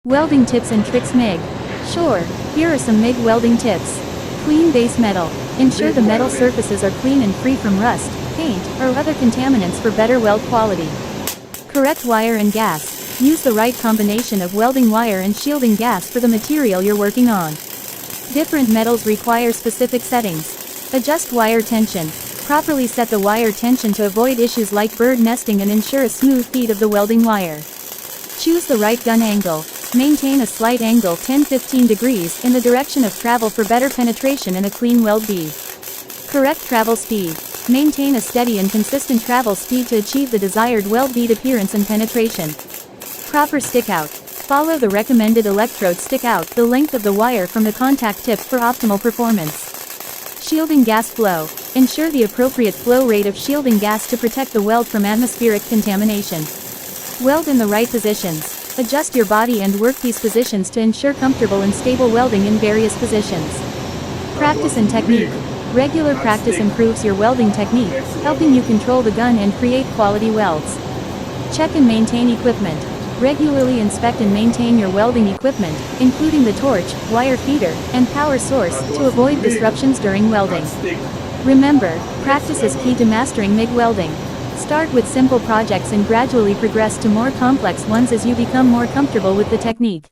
Welding tips and tricks MIG. Sure, here are some MIG welding tips. Clean base metal. Ensure the metal surfaces are clean and free from rust, paint, or other contaminants for better weld quality. Correct wire and gas. Use the right combination of welding wire and shielding gas for the material you're working on. Different metals require specific settings. Adjust wire tension. Properly set the wire tension to avoid issues like bird nesting and ensure a smooth feed of the welding wire. Choose the right gun angle. Maintain a slight angle 10-15 degrees in the direction of travel for better penetration and a clean weld bead. Correct travel speed. Maintain a steady and consistent travel speed to achieve the desired weld bead appearance and penetration. Proper stick out. Follow the recommended electrode stick out the length of the wire from the contact tip for optimal performance. Shielding gas flow. Ensure the appropriate flow rate of shielding gas to protect the weld from atmospheric contamination. Weld in the right positions. Adjust your body and workpiece positions to ensure comfortable and stable welding in various positions. Practice and technique. Regular practice improves your welding technique, helping you control the gun and create quality welds. Check and maintain equipment. Regularly inspect and maintain your welding equipment, including the torch, wire feeder, and power source, to avoid disruptions during welding. Remember, practice is key to mastering MIG welding. Start with simple projects and gradually progress to more complex ones as you become more comfortable with the technique.